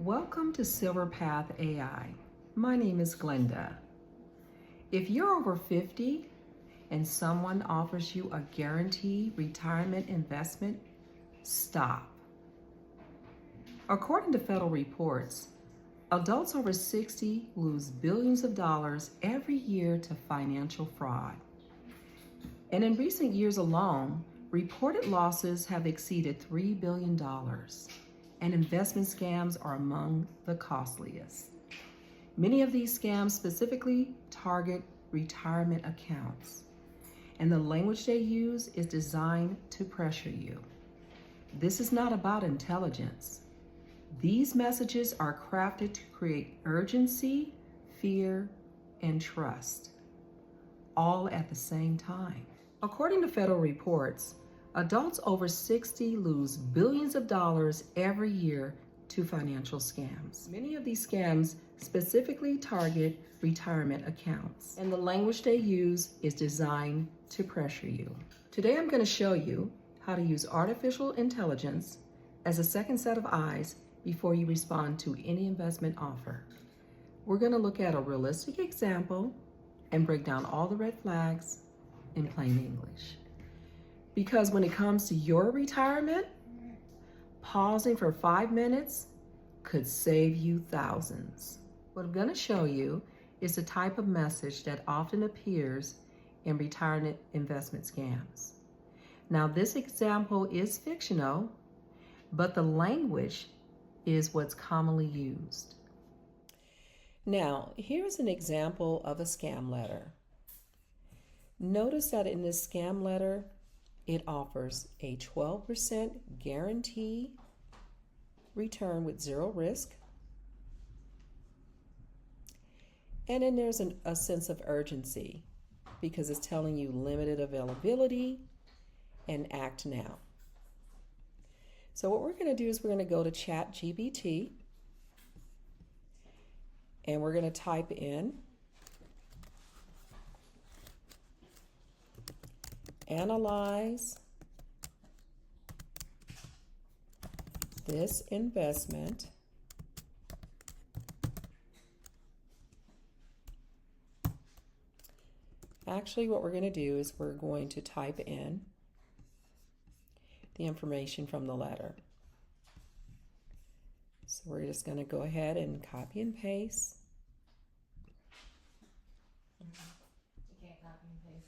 Welcome to Silver Path AI. My name is Glenda. If you're over 50 and someone offers you a guaranteed retirement investment, stop. According to federal reports, adults over 60 lose billions of dollars every year to financial fraud. And in recent years alone, reported losses have exceeded $3 billion. And investment scams are among the costliest. Many of these scams specifically target retirement accounts, and the language they use is designed to pressure you. This is not about intelligence. These messages are crafted to create urgency, fear, and trust, all at the same time. According to federal reports, adults over 60 lose billions of dollars every year to financial scams. Many of these scams specifically target retirement accounts, and the language they use is designed to pressure you. Today I'm going to show you how to use artificial intelligence as a second set of eyes before you respond to any investment offer. We're going to look at a realistic example and break down all the red flags in plain English. Because when it comes to your retirement, pausing for 5 minutes could save you thousands. What I'm going to show you is the type of message that often appears in retirement investment scams. Now, this example is fictional, but the language is what's commonly used. Now, here's an example of a scam letter. Notice that in this scam letter, it offers a 12% guarantee return with zero risk. And then there's a sense of urgency because it's telling you limited availability and act now. So what we're going to do is we're going to go to ChatGPT and we're going to type in analyze this investment Actually, what we're going to do is we're going to type in the information from the letter. So we're just going to go ahead and copy and paste. You can't copy and paste.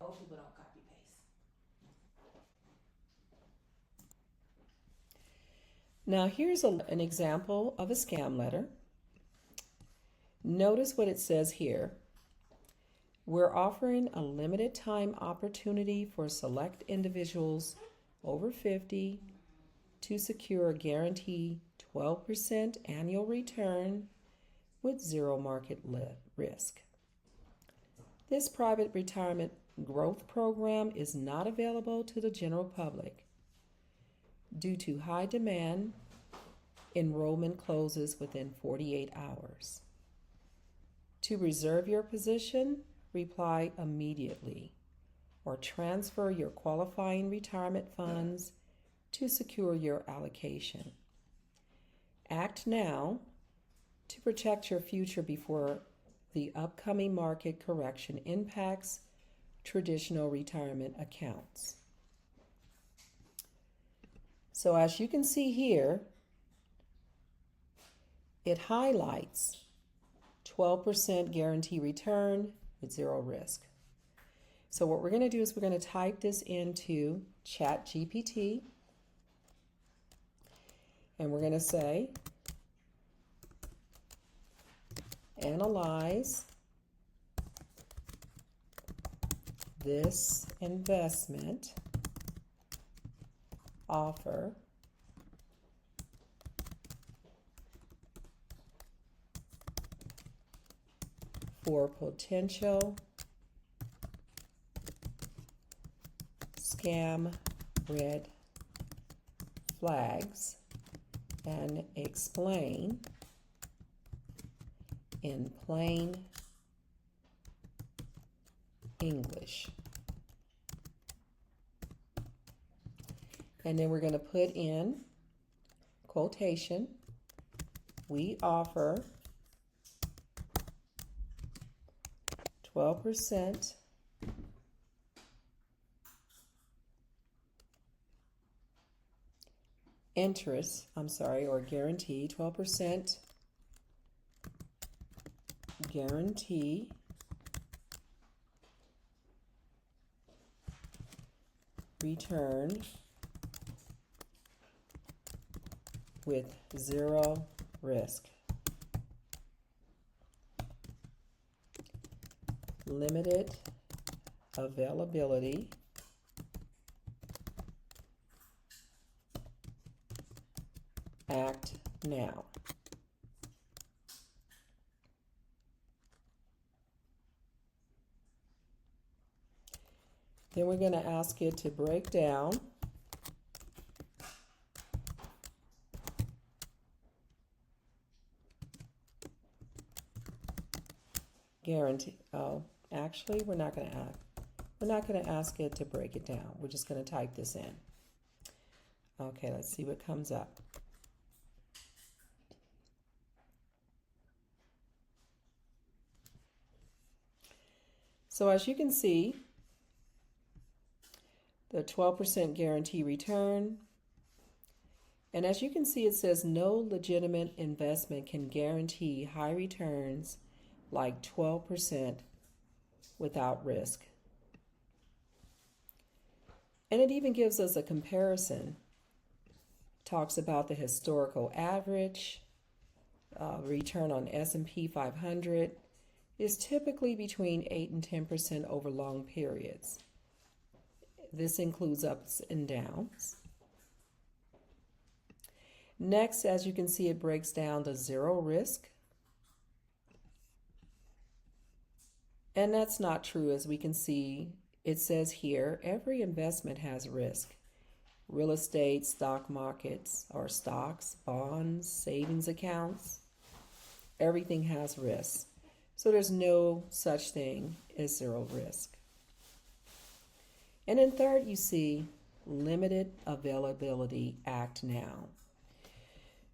Old people don't copy paste. Now here's an example of a scam letter. Notice what it says here. We're offering a limited time opportunity for select individuals over 50 to secure a guaranteed 12% annual return with zero market risk. This private retirement growth program is not available to the general public. Due to high demand, enrollment closes within 48 hours. To reserve your position, reply immediately or transfer your qualifying retirement funds to secure your allocation. Act now to protect your future before the upcoming market correction impacts traditional retirement accounts. So as you can see here, it highlights 12% guarantee return with zero risk. So what we're going to do is we're going to type this into ChatGPT and we're going to say analyze this investment offer for potential scam red flags and explain in plain English. And then we're going to put in quotation, we offer 12% or guarantee, 12% guarantee return with zero risk. Limited availability. Act now. Then we're going to ask it to break down guarantee. Oh, actually, we're not going to ask it to break it down. We're just going to type this in. Okay, let's see what comes up. So as you can see, the 12% guarantee return. And as you can see, it says no legitimate investment can guarantee high returns like 12% without risk. And it even gives us a comparison. Talks about the historical average. Return on S&P 500 is typically between 8 and 10% over long periods. This includes ups and downs. Next, as you can see, it breaks down to zero risk. And that's not true. As we can see, it says here, every investment has risk. Real estate, stock markets, or stocks, bonds, savings accounts, everything has risk. So there's no such thing as zero risk. And then third, you see limited availability, act now.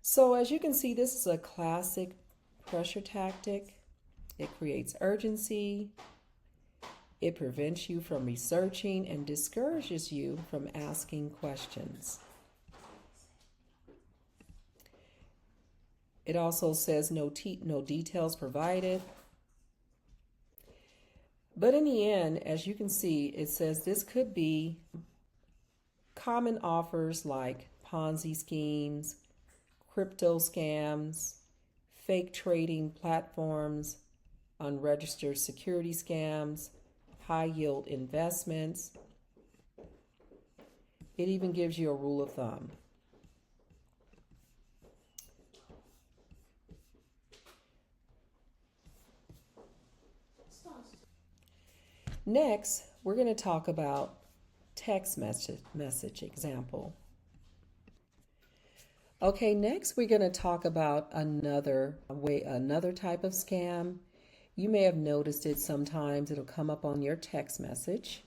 So as you can see, this is a classic pressure tactic. It creates urgency. It prevents you from researching and discourages you from asking questions. It also says no details provided. But in the end, as you can see, it says this could be common offers like Ponzi schemes, crypto scams, fake trading platforms, unregistered security scams, high yield investments. It even gives you a rule of thumb. Next, we're going to talk about text message example. Okay, next we're going to talk about another type of scam. You may have noticed it sometimes. It'll come up on your text message.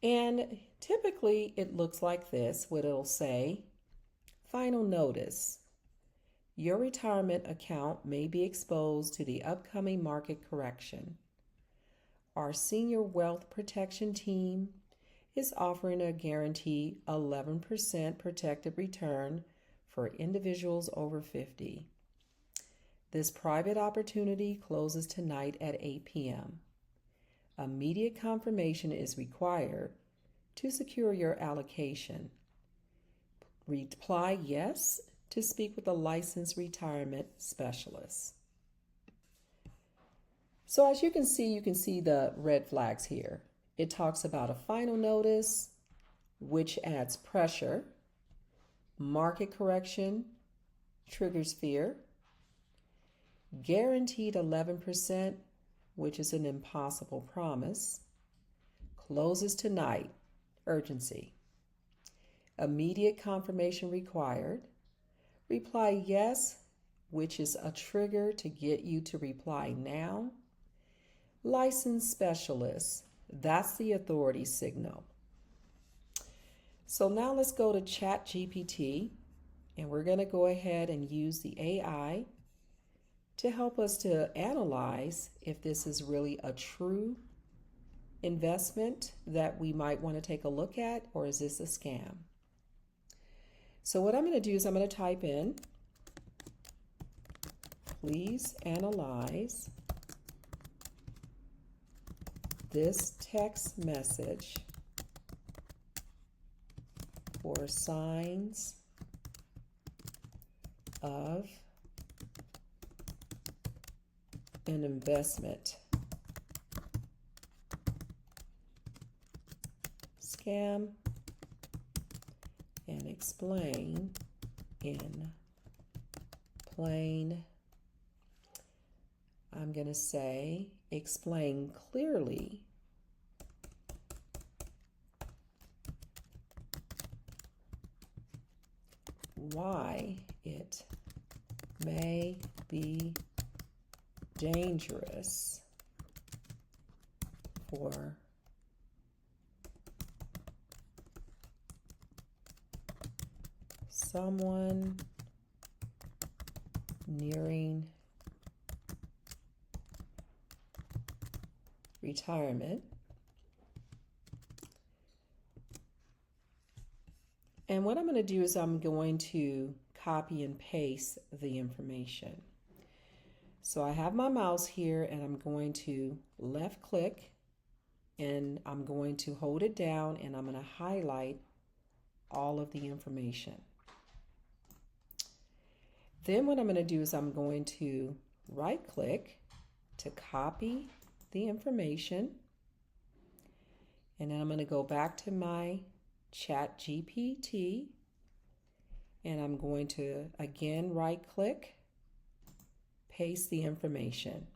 And typically it looks like this, what it'll say, final notice. Your retirement account may be exposed to the upcoming market correction. Our senior wealth protection team is offering a guaranteed 11% protected return for individuals over 50. This private opportunity closes tonight at 8 p.m. Immediate confirmation is required to secure your allocation. Reply yes to speak with a licensed retirement specialist. So as you can see the red flags here. It talks about a final notice, which adds pressure. Market correction triggers fear. Guaranteed 11%, which is an impossible promise. Closes tonight, urgency. Immediate confirmation required. Reply yes, which is a trigger to get you to reply now. Licensed specialist, that's the authority signal. So now let's go to ChatGPT, and we're going to go ahead and use the AI to help us to analyze if this is really a true investment that we might want to take a look at, or is this a scam? So what I'm going to do is I'm going to type in, please analyze this text message for signs of an investment scam and explain in plain, I'm going to say, explain clearly why it may be dangerous for someone nearing retirement. And what I'm going to do is I'm going to copy and paste the information. So I have my mouse here, and I'm going to left click, and I'm going to hold it down, and I'm going to highlight all of the information. Then what I'm going to do is I'm going to right click to copy the information, and then I'm going to go back to my ChatGPT, and I'm going to again right click, paste the information.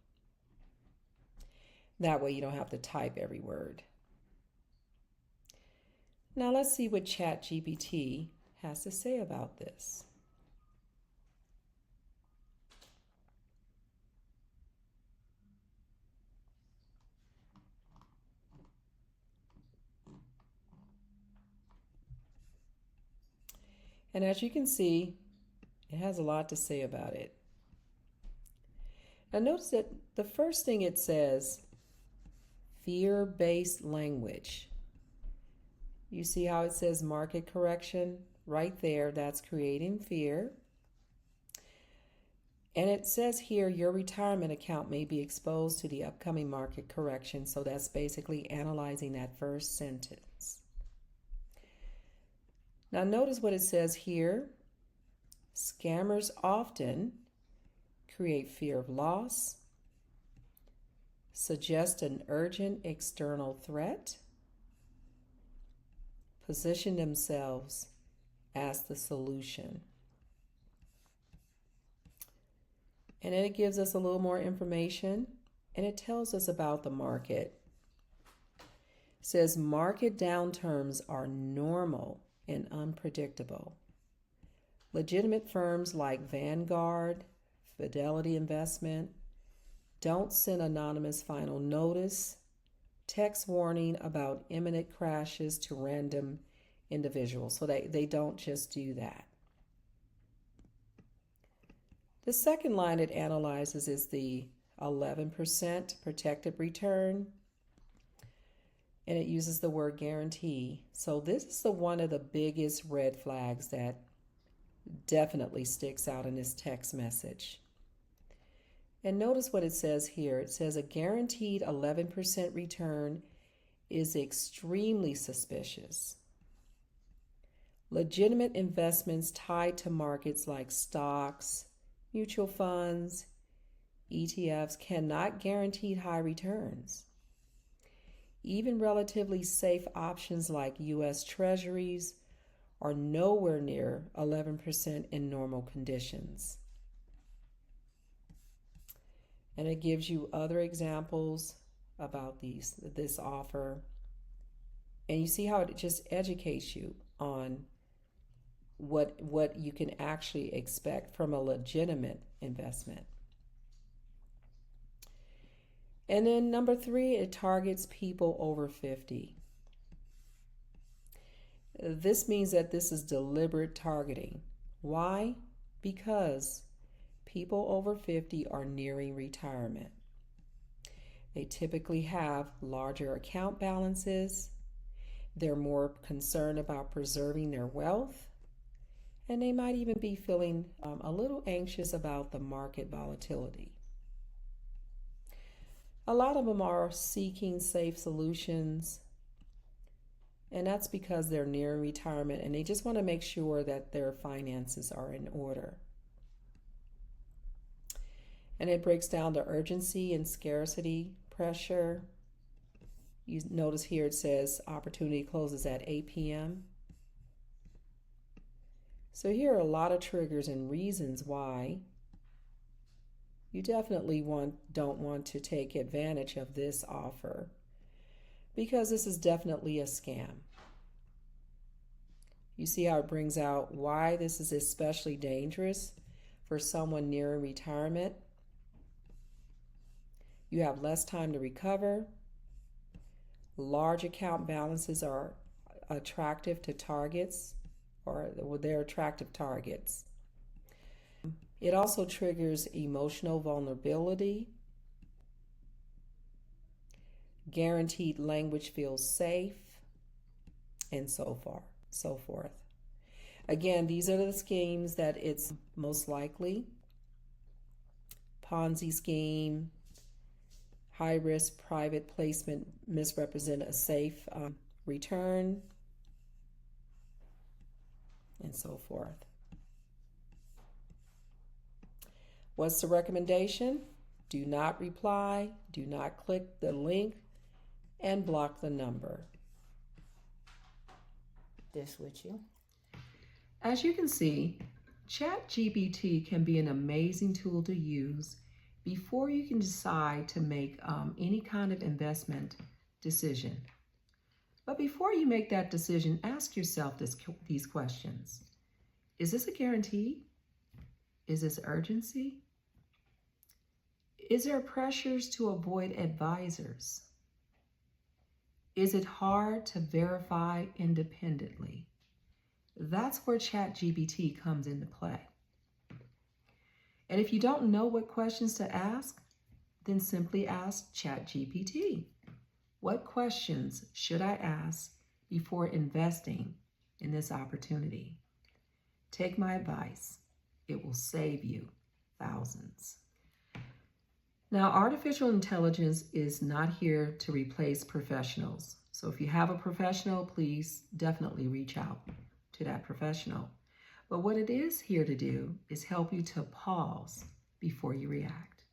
That way you don't have to type every word. Now let's see what ChatGPT has to say about this. And as you can see, it has a lot to say about it. Now notice that the first thing it says, fear-based language. You see how it says market correction? Right there, that's creating fear. And it says here, your retirement account may be exposed to the upcoming market correction. So that's basically analyzing that first sentence. Now notice what it says here. Scammers often create fear of loss, suggest an urgent external threat, position themselves as the solution. And then it gives us a little more information, and it tells us about the market. It says market downturns are normal and unpredictable. Legitimate firms like Vanguard, Fidelity Investment don't send anonymous final notice, text warning about imminent crashes to random individuals. So they don't just do that. The second line it analyzes is the 11% protected return, and it uses the word guarantee. So this is one of the biggest red flags that definitely sticks out in this text message. And notice what it says here. It says a guaranteed 11% return is extremely suspicious. Legitimate investments tied to markets like stocks, mutual funds, ETFs cannot guarantee high returns. Even relatively safe options like U.S. Treasuries are nowhere near 11% in normal conditions. And it gives you other examples about this offer. And you see how it just educates you on what you can actually expect from a legitimate investment. And then number 3, it targets people over 50. This means that this is deliberate targeting. Why? Because people over 50 are nearing retirement. They typically have larger account balances, they're more concerned about preserving their wealth, and they might even be feeling a little anxious about the market volatility. A lot of them are seeking safe solutions, and that's because they're nearing retirement and they just want to make sure that their finances are in order. And it breaks down to urgency and scarcity pressure. You notice here it says opportunity closes at 8 p.m. So here are a lot of triggers and reasons why you definitely don't want to take advantage of this offer, because this is definitely a scam. You see how it brings out why this is especially dangerous for someone nearing retirement. You have less time to recover. Large account balances are attractive to targets, or they're attractive targets. It also triggers emotional vulnerability. Guaranteed language feels safe, and so forth. Again, these are the schemes that it's most likely. Ponzi scheme, high risk private placement misrepresent a safe return, and so forth. What's the recommendation? Do not reply, do not click the link, and block the number. This with you. As you can see, ChatGPT can be an amazing tool to use before you can decide to make any kind of investment decision. But before you make that decision, ask yourself these questions. Is this a guarantee? Is this urgency? Is there pressures to avoid advisors? Is it hard to verify independently? That's where ChatGPT comes into play. And if you don't know what questions to ask, then simply ask ChatGPT. What questions should I ask before investing in this opportunity? Take my advice. It will save you thousands. Now, artificial intelligence is not here to replace professionals. So if you have a professional, please definitely reach out to that professional. But what it is here to do is help you to pause before you react.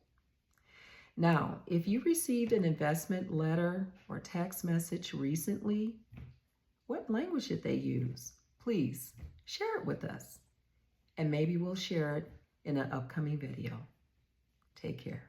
Now, if you received an investment letter or text message recently, what language did they use? Please share it with us, and maybe we'll share it in an upcoming video. Take care.